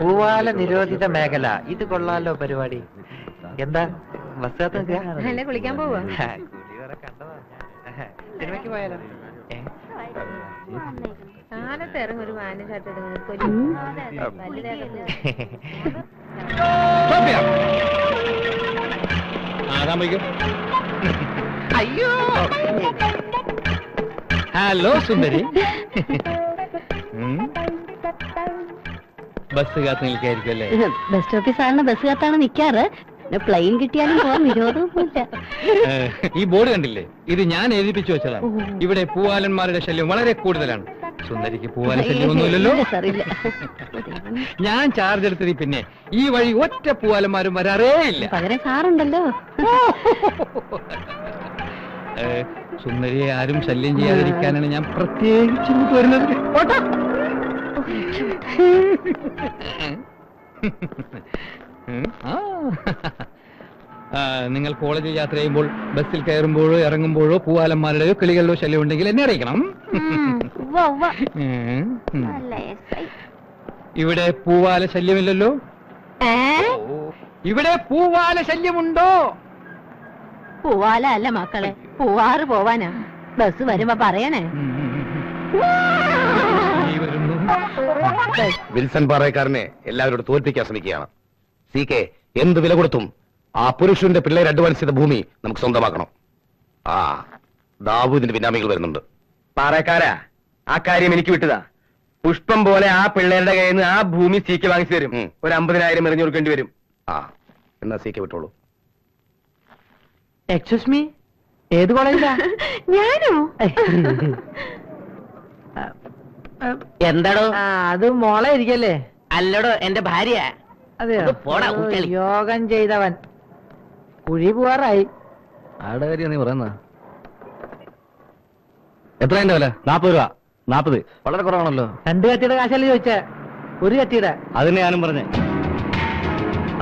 പൂവാല നിരോധിത മേഖല. ഇത് കൊള്ളാലോ പരിപാടി. എന്താ ബസ് കാത്ത് കുളിക്കാൻ പോവാ? സിനിമയ്ക്ക് പോയാലോ? കാലത്ത് ഇറങ്ങി ഒരു മാന ഷർട്ട് അയ്യോ. ഹലോ സുന്ദരി. ബസ് കാത്ത് നിൽക്കായിരിക്കും അല്ലേ? ബസ് സ്റ്റോപ്പിൽ സാറിന് ബസ് കാത്താണ് നിൽക്കാറ്. പ്ലെയിൻ കിട്ടിയാലും പോകാൻ വിരോധമൊന്നുമില്ല. ഈ ബോർഡ് കണ്ടില്ലേ? ഇത് ഞാൻ എഴുതിപ്പിച്ചു വെച്ചതാണ്. ഇവിടെ പൂവാലന്മാരുടെ ശല്യം വളരെ കൂടുതലാണ്. സുന്ദരിക്ക് പൂവാല ശല്യമൊന്നുമില്ലല്ലോ. ഞാൻ ചാർജ് എടുത്തത് പിന്നെ ഈ വഴി ഒറ്റ പൂവാലന്മാരും വരാറേ ഇല്ല. പകരം സാറുണ്ടല്ലോ. സുന്ദരിയെ ആരും ശല്യം ചെയ്യാതിരിക്കാനാണ് ഞാൻ പ്രത്യേകിച്ച് ഇങ്ങോട്ട് വരുന്നത്. നിങ്ങൾ കോളേജിൽ യാത്ര ചെയ്യുമ്പോൾ ബസ്സിൽ കയറുമ്പോഴോ ഇറങ്ങുമ്പോഴോ പൂവാലന്മാരുടെയോ കിളികളുടെയോ ശല്യം ഉണ്ടെങ്കിൽ എന്നെ അറിയിക്കണം. ഇവിടെ പൂവാല ശല്യമില്ലല്ലോ? ഇവിടെ പൂവാല ശല്യമുണ്ടോ? പൂവാല അല്ല മക്കളെ, പൂവാറ് പോവാനാ. ബസ് വരുമ്പോ പറയണേ. വിൽസൺ പാറയക്കാരനെ എല്ലാവരോടും തോൽപ്പിക്കാൻ ശ്രമിക്കുകയാണ്. സി കെ എന്ത് വില കൊടുത്തും ആ പുരുഷന്റെ പിള്ളേർ അഡ്വാൻസ് ചെയ്ത ഭൂമി നമുക്ക് സ്വന്തമാക്കണം. ആ ദാവൂദിന്റെ പിന്നാമികൾ വരുന്നുണ്ട്. പാറയക്കാരാ, ആ കാര്യം എനിക്ക് വിട്ടതാ. പുഷ്പം പോലെ ആ പിള്ളേരുടെ കയ്യിൽ നിന്ന് ആ ഭൂമി സി കെ വാങ്ങിച്ചു തരും. ഒരു 50,000 എറിഞ്ഞു കൊടുക്കേണ്ടി വരും. ആ എന്നാ സി കെ വിട്ടോളൂ. എക്സ്ക്യൂസ് മീ, ഏത് കോളേജിലാ? ഞാനോ? എന്താടോ? അത് മോളെ ഇരിക്കല്ലേ? അല്ലടോ, എന്റെ ഭാര്യ. അതെയോ? യോഗം ചെയ്തവൻ. കുഴി പോവാറായി. ആടെ കാര്യം നീ പറയുന്ന എത്ര എന്റെ വില? 40 രൂപ. 40 വളരെ കുറവാണല്ലോ. 2 കത്തിയുടെ കാശല്ലേ ചോദിച്ചേ? ഒരു കത്തിയുടെ. അതിനെ ഞാനും പറഞ്ഞേ.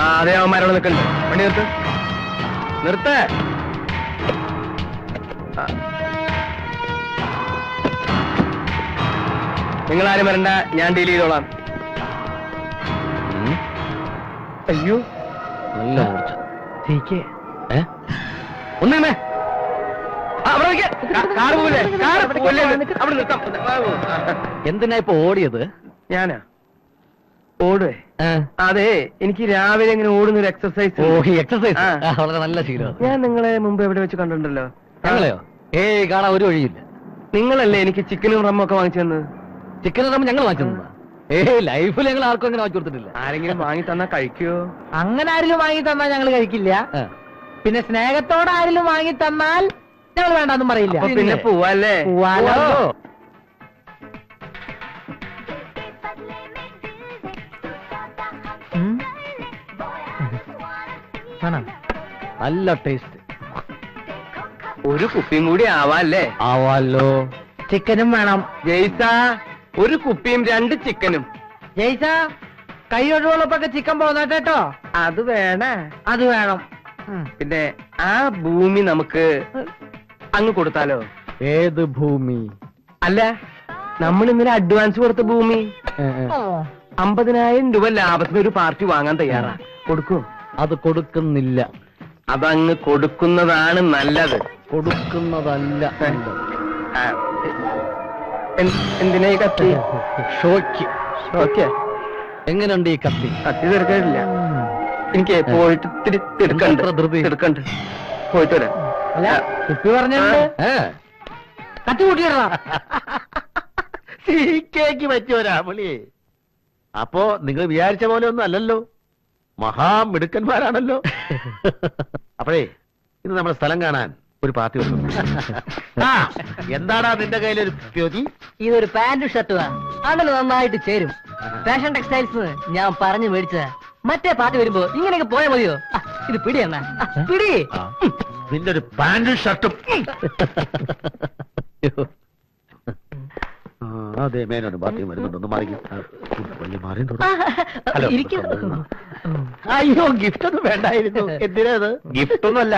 ആ അതേ അവന്മാരോട് നിൽക്കണ്ടേ? വണ്ടി നിർത്ത്, നിർത്ത്. നിങ്ങളാരും വരണ്ട, ഞാൻ ഡീൽ ചെയ്തോളാം. അയ്യോ, നല്ല മൂർച്ച. ഒന്നേ കാറ് പോലെ അവിടെ നിർത്താം. എന്തിനാ ഇപ്പൊ ഓടിയത്? ഞാനാ ഓടുവേ? അതെ, എനിക്ക് രാവിലെ ഇങ്ങനെ ഓടുന്നൊരു എക്സർസൈസ്. എക്സർസൈസ് വളരെ നല്ല ശീലമാണ്. ഞാൻ നിങ്ങളെ മുമ്പ് എവിടെ വെച്ച് കണ്ടിട്ടുണ്ടല്ലോ. ഞങ്ങളെയോ? കാണാൻ ഒരു വഴിയില്ല. നിങ്ങളല്ലേ എനിക്ക് ചിക്കനും റമ്മും ഒക്കെ വാങ്ങിച്ചു തന്നത്? ചിക്കൻ റമ്മ് ഞങ്ങൾ വാങ്ങിച്ചു തന്നതാ? ലൈഫിൽ ഞങ്ങൾ ആർക്കും അങ്ങനെ വാങ്ങിച്ചു കൊടുത്തിട്ടില്ല. ആരെങ്കിലും വാങ്ങി തന്നാ കഴിക്കുവോ? അങ്ങനെ ആരെങ്കിലും വാങ്ങി തന്നാൽ ഞങ്ങൾ കഴിക്കില്ല. പിന്നെ സ്നേഹത്തോടെ ആരെങ്കിലും വാങ്ങി തന്നാൽ ഞങ്ങൾ വേണ്ടെന്നും പറയില്ല. പിന്നെ പോവാല്ലേ? പോവാലോ. നല്ല ടേസ്റ്റ്. ഒരു കുപ്പിയും കൂടി ആവാല്ലേ? ആവാലോ. ചിക്കനും വേണം. ജയ്സ, ഒരു കുപ്പിയും 2 ചിക്കനും. ജയ്സ, കൈ ഒഴിവുള്ളപ്പൊക്കെ ചിക്കൻ പോന്നേട്ടോ. അത് വേണേ? അത് വേണം. പിന്നെ ആ ഭൂമി നമുക്ക് അങ്ങ് കൊടുത്താലോ? ഏത് ഭൂമി? അല്ല, നമ്മൾ ഇന്നലെ അഡ്വാൻസ് കൊടുത്ത ഭൂമി. 50,000 രൂപ ലാഭത്തിന് ഒരു പാർട്ടി വാങ്ങാൻ തയ്യാറാ. കൊടുക്കൂ? അത് കൊടുക്കുന്നില്ല. അതങ്ങ് കൊടുക്കുന്നതാണ് നല്ലത്. കൊടുക്കുന്നതല്ല. എന്തിനാ ഈ കത്തി? ഷോയ്ക്ക്. ഓക്കെ, എങ്ങനെയുണ്ട് ഈ കത്തി? കത്തി തീർക്കാനില്ല. എനിക്ക് പോയിട്ട് എടുക്കണ്ട്. പോയിട്ട് വരാം. കുപ്പി പറഞ്ഞിട്ടുണ്ട്. കത്തി കൂട്ടിയിടണം. സീക്കേക്ക് പറ്റിയോരാ പുള്ളി. അപ്പോ നിങ്ങൾ വിചാരിച്ച പോലെ ഒന്നും അല്ലല്ലോ, മഹാമിടുക്കന്മാരാണല്ലോ. അപ്പോഴേ ഇത് നമ്മുടെ സ്ഥലം കാണാൻ ഒരു പാർട്ടി വന്നു. എന്താടാ നിന്റെ കയ്യിലൊരു ജ്യോതി? ഇതൊരു പാന്റും ഷർട്ടുവാ. അതിൽ നന്നായിട്ട് ചേരും. ഫാഷൻ ടെക്സ്റ്റൈൽസ് ഞാൻ പറഞ്ഞു മേടിച്ചതാ. മറ്റേ പാർട്ടി വരുമ്പോ ഇങ്ങനെയൊക്കെ പോയാൽ മതിയോ? ഇത് പിടി എന്നാ പിടി. നിന്റെ ഒരു പാന്റും ഷർട്ടും. അതെ, മേനോന് പാർട്ടി വരുന്നുണ്ടോ? മാറി. ഹലോ. അയ്യോ, ഗിഫ്റ്റ് ഒന്നും വേണ്ടായിരുന്നു. എന്തിനാ? ഗിഫ്റ്റ് ഒന്നുമല്ല,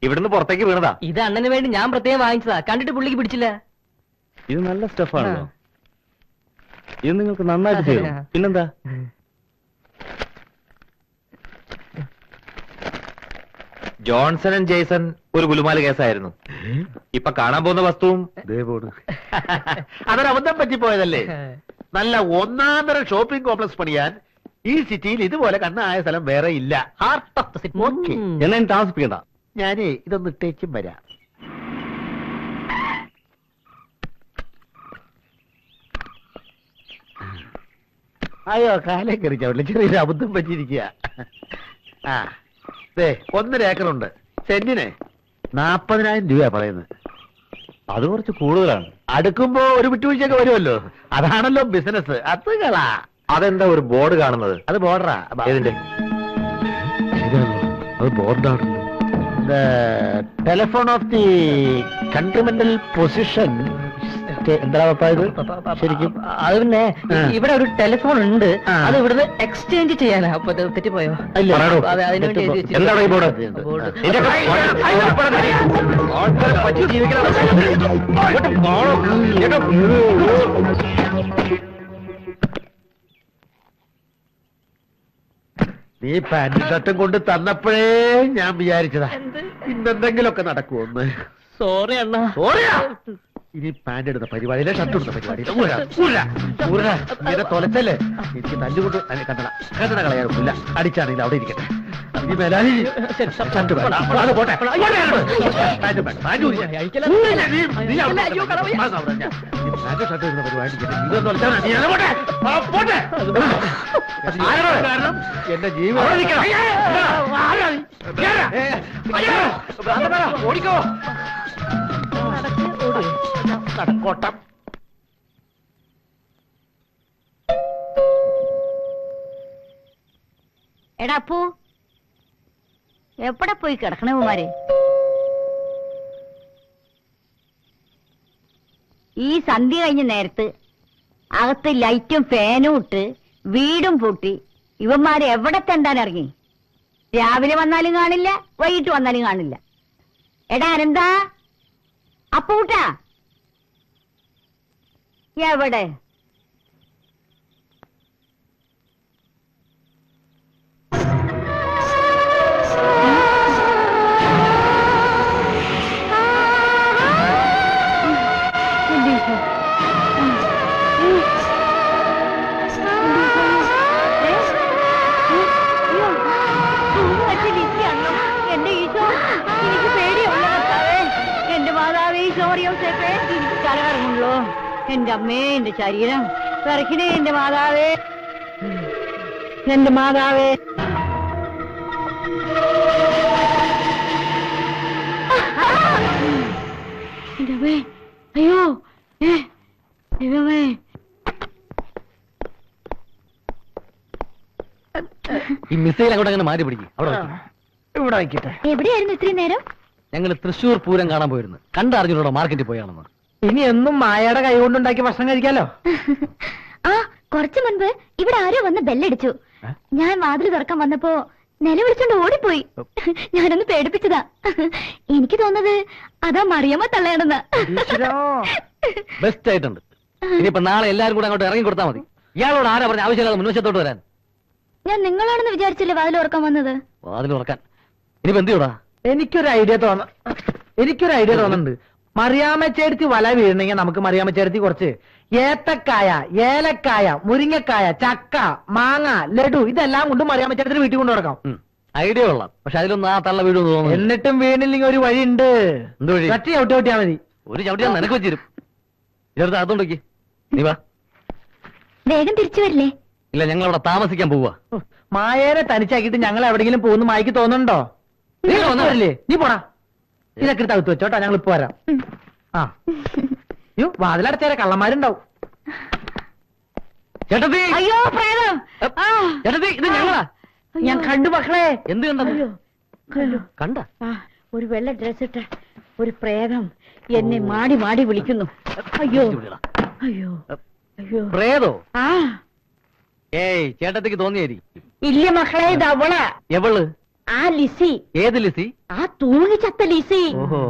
ഇവിടുന്ന് പുറത്തേക്ക് വീണതാ. ഇത് അണ്ണന് വേണ്ടി ഞാൻ പ്രത്യേകം വാങ്ങിച്ചതാ. കണ്ടിട്ട് പുള്ളിക്ക് പിടിച്ചില്ല. ഇത് നല്ല സ്റ്റഫാണല്ലോ. ഇത് നിങ്ങൾക്ക് നന്നായിട്ട് ചെയ്യും. പിന്നെന്താ? ജോൺസൺ ആൻഡ് ജേസൺ ഒരു ഗുലുമാല കേസായിരുന്നു. ഇപ്പൊ കാണാൻ പോകുന്ന വസ്തുവും അതൊരു അബദ്ധം പറ്റിപ്പോയതല്ലേ. നല്ല ഒന്നാന്തരം ഷോപ്പിംഗ് കോംപ്ലക്സ് പണിയാൻ ഈ സിറ്റിയിൽ ഇതുപോലെ കണ്ണായ സ്ഥലം വേറെ ഇല്ല. Heart of the city. Okay, എന്നെ താമസിപ്പിക്കണ്ട. ഞാനേ ഇതൊന്ന് ഇട്ടേച്ചും വരാം. അയ്യോ, കാലേ കയറിച്ചാവില്ല, ചെറിയൊരു അബദ്ധം പറ്റിയിരിക്കുക. ആ ദേ 1.5 ഏക്കറുണ്ട്. സെന്റിന് 40,000 രൂപ പറയുന്നത്. അത് കുറച്ച് കൂടുതലാണ്. അടുക്കുമ്പോ ഒരു വിട്ടുവീഴ്ചയൊക്കെ വരുമല്ലോ. അതാണല്ലോ ബിസിനസ്. അത് കളാ. അതെന്താ ഒരു ബോർഡ് കാണുന്നത്? അത് ബോർഡറാ. ഏതിന്റെ? അത് ബോർഡാണ്. Telephone of the continental position. എന്താ ഇത് ശരിക്കും? അത് പിന്നെ ആ. ഇവിടെ ഒരു ടെലിഫോൺ ഉണ്ട്. ആ. അത് ഇവിടുന്ന് എക്സ്ചേഞ്ച് ചെയ്യാനാ. അപ്പൊ ഇത് തെറ്റിപ്പോയോ? ഇല്ല. പറയണോ? അതെ, അതിന് വേണ്ടി എഴുതി വെച്ചിരിക്കുന്നു. എന്താണ് ഈ ബോർഡ്? ബോർഡ്. നീ പാന്റും ഷർട്ടും കൊണ്ട് തന്നപ്പോഴേ ഞാൻ വിചാരിച്ചതാ ഇന്നെന്തെങ്കിലുമൊക്കെ നടക്കുമെന്ന്. സോറി അണ്ണാ. ഓറിയാ, ഇനി പാന്റ് എടുത്ത പരിപാടിയിലെ ഷർട്ട് എടുത്ത പരിപാടിയിലെ തൊലച്ചല്ലേ എനിക്ക് തല്ലുകൊണ്ട് കണ്ടട കളയാറില്ല. അടിച്ചാണെങ്കിൽ അവിടെ ഇരിക്കട്ടെ. ഇനി മേലാലി ഷർട്ട് വേണ്ട. അത് പോട്ടെ. പാന്റ് വേണ്ട. പാന്റ് ഊരി. നീ പാന്റ് ഷർട്ട് ഇടുന്ന പരിപാടി ഇതൊന്നും തൊലച്ചാൽ നീ അത് പോട്ടെ. പോട്ടെ. കാരണം എന്റെ ജീവിതം ഓടിക്കോ. നടക്കോട്ടം. എടാ അപ്പു, എവിടെ പോയി കിടക്കണേ കുമാരെ? ഈ സന്ധ്യ കഴിഞ്ഞ നേരത്ത് അകത്ത് ലൈറ്റും ഫാനും ഇട്ട് വീടും പൂട്ടി ഇവന്മാരെ എവിടെ തെണ്ടാൻ ഇറങ്ങി? രാവിലെ വന്നാലും കാണില്ല, വൈകിട്ട് വന്നാലും കാണില്ല. എടാ അനന്താ, അപ്പൂട്ടാ എവിടെ? എന്റെ ഈശോ, എനിക്ക് പേടിയുള്ള കർത്താവേ, എന്റെ മാതാവേ, ഈശോറിയോസേപ്പേ, എനിക്ക് തലകറങ്ങുള്ളൂ. എന്റെ അമ്മേ, എന്റെ ശരീരം വിറക്കണേ. എന്റെ മാതാവേ, എന്റെ മാതാവേ. എന്റെ അമ്മേ, അയ്യോ, ദൈവമേ. ഈ മിസൈൽ അങ്ങോട്ട് അങ്ങനെ മാറ്റി പിടിക്കും. അവിടെ ഇവിടെ വയ്ക്കട്ടെ. എവിടെയായിരുന്നു ഇത്രയും നേരം? ഞങ്ങൾ തൃശ്ശൂർ പൂരം കാണാൻ പോയിരുന്നു. കണ്ടറിഞ്ഞൂടെ മാർക്കറ്റിൽ പോയാണെന്ന്. ഇനി എന്നും മായയുടെ കൈ കൊണ്ടുണ്ടാക്കിയ ഭക്ഷണം കഴിക്കാലോ. ആ, കുറച്ചു മുൻപ് ഇവിടെ ആരോ വന്ന് ബെല്ലടിച്ചു. ഞാൻ വാതിൽ തുറക്കാൻ വന്നപ്പോ നിലവിളിച്ചോണ്ട് ഓടിപ്പോയി. ഞാനൊന്ന് പേടിപ്പിച്ചതാ. എനിക്ക് തോന്നുന്നത് അതാ മറിയമ്മ തള്ളയാണെന്ന്. ബെസ്റ്റ് ആയിട്ടുണ്ട്. ഇനിയിപ്പോ നാളെ എല്ലാരും കൂടെ അങ്ങോട്ട് ഇറങ്ങി കൊടുത്താൽ മതി. ഇയാളോട് ആരാ പറഞ്ഞ ആവശ്യമില്ലാതെ മുൻവശത്തോട്ട് വരാൻ? ഞാൻ നിങ്ങളാണെന്ന് വിചാരിച്ചില്ലേ വാതിൽ തുറക്കാൻ വന്നത്? വാതിൽ തുറക്കാൻ ഇനിയിപ്പോ എന്ത് ചെയ്യൂടാ? എനിക്കൊരു ഐഡിയ തോന്നുന്നുണ്ട്. മറിയാമ്മച്ചേർത്തി വല വീഴണമെങ്കിൽ നമുക്ക് മറിയാമ്മച്ചേർത്തി കുറച്ച് ഏത്തക്കായ, ഏലക്കായ, മുരിങ്ങക്കായ, ചക്ക, മാങ്ങ, ലഡു ഇതെല്ലാം കൊണ്ട് മറിയാമ്മച്ചേർത്തിന് വീട്ടിൽ കൊണ്ടു നടക്കാം. ഐഡിയ കൊള്ളാം. പക്ഷെ അതിലൊന്നും ആ തള്ള വീട് തോന്നുന്നു. എന്നിട്ടും വീണില്ലെങ്കിൽ ഒരു വഴിയുണ്ട്. എന്ത് വഴി? കട്ടി ചവിട്ടിയാ മതി. ഒരു ചവിട്ടി ഞാൻ നിനക്ക് വെച്ചിരും. ഇതെടുത്ത് അകത്തോണ്ടേക്ക്. നീ വാ. വേഗം തിരിച്ചു വരില്ലേ? ഇല്ല, ഞങ്ങൾ അവിടെ താമസിക്കാൻ പോവാ. മായേനെ തനിച്ചാക്കിയിട്ട് ഞങ്ങൾ എവിടെയെങ്കിലും പോകുന്നു മായ്ക്ക് തോന്നുന്നുണ്ടോ? നീ വന്നവരല്ലേ? നീ പോടാ. ഇതൊക്കെ എടുത്ത് അകത്ത് വെച്ചോട്ടാ, ഞങ്ങൾ ഇപ്പൊ വരാം. ആ, യോ വാതിലടച്ചേരെ കള്ളന്മാരുണ്ടാവും. ചേട്ടത്തി, അയ്യോ പ്രേതം! ആ, ചേട്ടത്തി, ഇത് ഞങ്ങളാ. ഞാൻ കണ്ടു മക്കളെ. എന്ത് കണ്ടത്? കണ്ടു. കണ്ട? ആ, ഒരു വെള്ള ഡ്രസ് ഇട്ട ഒരു പ്രേതം എന്നെ മാടി മാടി വിളിക്കുന്നു. അയ്യോ അയ്യോ അയ്യോ. പ്രേതോ? ആ, ഏയ്, ചേട്ടത്തിക്ക് തോന്നിയായിരിക്കും. ഇല്ല മക്കളെ, ഇത് അവളാ. എവള്? ആ ലിസി, ഏത് ലിസി? ആ തൂങ്ങിച്ചത്ത ലിസി. ഓഹോ,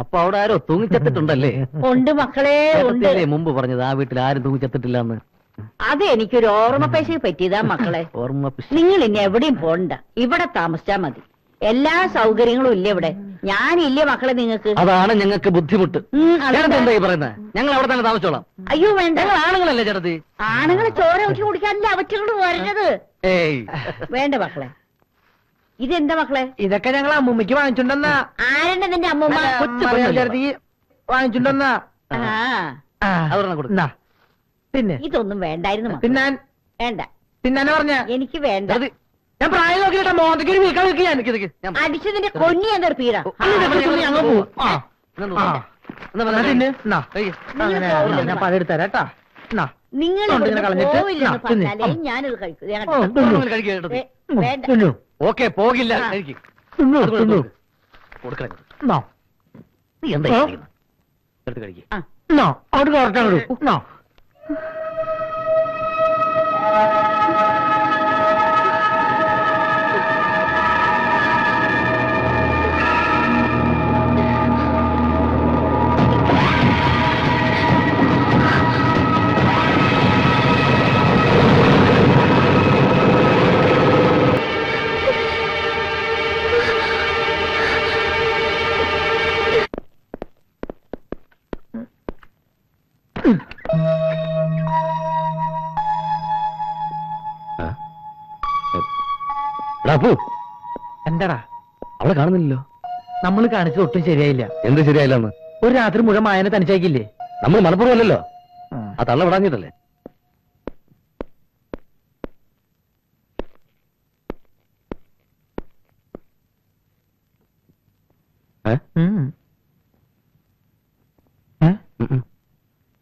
അപ്പൊ അവിടെ ആരോ തൂങ്ങിച്ചത്തിട്ടുണ്ടല്ലേ? ഉണ്ട് മക്കളെ, ഉണ്ട്. ചേട്ടത്തിയല്ലേ മുമ്പ് പറഞ്ഞത് ആ വീട്ടിൽ ആരും തൂങ്ങിച്ചത്തിട്ടില്ലെന്ന്? അത് എനിക്കൊരു ഓർമ്മ പൈസ പറ്റിയതാ മക്കളെ. നിങ്ങൾ ഇനി എവിടെയും പോണ്ട, ഇവിടെ താമസിച്ചാ മതി. എല്ലാ സൗകര്യങ്ങളും ഇല്ല ഇവിടെ. ഞാനില്ലേ മക്കളെ നിങ്ങൾക്ക്? അതാണ് ഞങ്ങൾക്ക് ബുദ്ധിമുട്ട്. അതെന്താ? എന്തായി പറയുന്നത്? ഞങ്ങൾ അവിടെ തന്നെ താമസിച്ചോളാം. അയ്യോ വേണ്ട, ഞങ്ങൾ ആണുങ്ങളല്ലേ ചേട്ടത്തി? ആണുങ്ങളെ ചോര ഊറ്റി കുടിക്കാനല്ലേ അവറ്റകൾ വരുന്നത്. ഏയ് വേണ്ട മക്കളെ. ഇതെന്താ മക്കളെ? ഇതൊക്കെ ഞങ്ങൾ അമ്മൂമ്മയ്ക്ക് വാങ്ങിച്ചുണ്ടെന്നാ. ആരെന്നെ നിന്റെ അമ്മൂമ്മ? ചേർത്തി വാങ്ങിച്ചുണ്ടെന്നാ. ആ, അതൊരെണ്ണം കൊടുക്ക്. എന്നാ. പിന്നെ ഇതൊന്നും വേണ്ടായിരുന്നു മക്കളെ. തിന്നാൻ വേണ്ട, തിന്നാനെ പറഞ്ഞ എനിക്ക് വേണ്ട. ചേട്ടത്തി, ഞാൻ പ്രായം നോക്കിയിട്ടാ മോന്തയ്ക്ക് ഒരു വീക്കാൻ വെക്കുക ഞാൻ. നിക്ക് നിക്ക്. ഞാൻ അടിച്ചതിന്റെ കൊന്നി എന്തൊരു പീര. ഞങ്ങൾ പോവും. ആ ഇതൊന്ന് ആ. എന്നാ എന്നാ പറഞ്ഞേ. തിന്ന്. എന്നാ. കഴിക്ക്. അങ്ങനെ ഞാൻ പഴെടുത്തരാം കേട്ടാ. എന്നാ. നിങ്ങൾ കൊണ്ട് ഇങ്ങനെ കളഞ്ഞിട്ട് പോവില്ലെന്ന് ആ, തിന്ന്. പറഞ്ഞാലേ ഞാനിത് കഴിക്കും. ദേ ഓ, കണ്ടോ? തിന്നു. ഒന്ന് കഴിക്ക് ചേട്ടത്തി. വേണ്ട. തിന്നു. ഓക്കെ പോകില്ല. ആ. കഴിക്ക്. തിന്നു, അത് തിന്നു. കൊടുക്കണം. എന്നാ. നീ എന്താ ഓ. ചെയ്യുന്നത്? എടുത്ത് കഴിക്ക്. ആ, എന്നാ. അവിടെ കറക്റ്റാണ് വിടൂ. എന്നാ. എന്താടാ അവളെ കാണുന്നില്ലല്ലോ. നമ്മൾ കാണിച്ചത് ഒട്ടും ശരിയായില്ല. എന്ത് ശരിയായില്ലെന്ന്? ഒരു രാത്രി മുഴുവൻ മായനെ തനിച്ചാക്കില്ലേ? നമ്മൾ മലപ്പുറമല്ലല്ലോ. ആ തള്ള വിടാഞ്ഞിട്ടല്ലേ?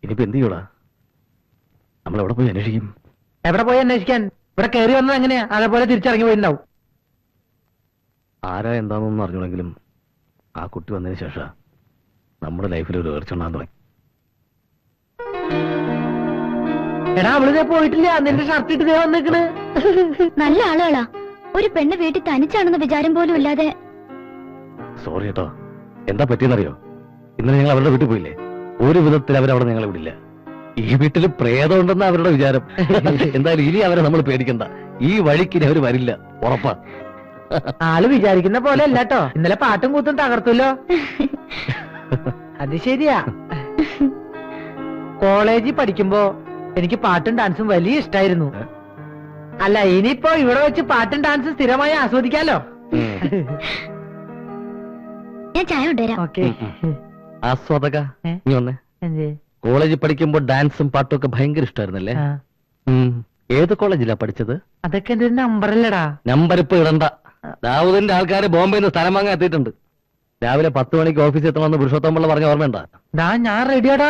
ഇനിയിപ്പോ എന്ത് ചെയ്യൂടാ? നമ്മളെവിടെ പോയി അന്വേഷിക്കും? എവിടെ പോയി അന്വേഷിക്കാൻ? ഇവിടെ കയറി വന്നത് എങ്ങനെയാ? അതേപോലെ തിരിച്ചിറങ്ങി പോയിട്ടുണ്ടാവും. ആരാ എന്താണെന്നൊന്നും അറിഞ്ഞുണ്ടെങ്കിലും ആ കുട്ടി വന്നതിന് ശേഷം നമ്മുടെ ലൈഫിൽ ഒരു ഉയർച്ചുണ്ടാകാൻ തുടങ്ങി. എടാ അവളിതേ പോയിട്ടില്ല. നിന്റെ ഷർട്ട് ഇട്ട് ദേ വന്നിക്കണ്. നല്ല ആളുകളാ. ഒരു പെണ്ണ് വീട്ടിൽ തനിച്ചാണെന്ന് വിചാരം പോലും ഇല്ലാതെ. സോറി കേട്ടോ. എന്താ പറ്റിയെന്നറിയോ? ഇന്നലെ ഞങ്ങൾ അവരുടെ വീട്ടിൽ പോയില്ലേ? ഒരു വിധത്തിൽ അവരവിടെ ഞങ്ങളെ വിടില്ല. ഈ വീട്ടിൽ പ്രേതം ഉണ്ടെന്ന അവരുടെ വിചാരം. എന്തായാലും ഇനി അവരെ നമ്മൾ പേടിക്കണ്ട. ഈ വഴിക്ക് ഇനി അവര് വരില്ല, ഉറപ്പാ. ആള് വിചാരിക്കുന്ന പോലെ അല്ല കേട്ടോ. ഇന്നലെ പാട്ടും കൂത്തും തകർത്തല്ലോ. അത് ശരിയാ. കോളേജിൽ പഠിക്കുമ്പോ എനിക്ക് പാട്ടും ഡാൻസും വലിയ ഇഷ്ടായിരുന്നു. അല്ല ഇനിയിപ്പോ ഇവിടെ വെച്ച് പാട്ടും ഡാൻസും സ്ഥിരമായി ആസ്വദിക്കാലോ. ഞാൻ ചായ കൊണ്ടുവരാം. ഓക്കെ. ആസ്വാദക നീ വന്നേ. കോളേജിൽ പഠിക്കുമ്പോ ഡാൻസും പാട്ടും ഒക്കെ ഭയങ്കര ഇഷ്ടമായിരുന്നല്ലേ? ഏത് കോളേജിലാ പഠിച്ചത്? അതൊക്കെ എന്റെ ഒരു നമ്പറല്ലടാ. നമ്പർ ഇപ്പൊ ഇടണ്ട. ദാവൂദിന്റെ ആൾക്കാര് ബോംബെയിൽ നിന്ന് സ്ഥലം വാങ്ങാൻ എത്തിയിട്ടുണ്ട്. രാവിലെ 10 മണിക്ക് ഓഫീസിൽ എത്തണമെന്ന് പുരുഷോത്തം പിള്ള പറഞ്ഞ ഓർമ്മയുണ്ടോ? ഞാൻ റെഡിയാടാ.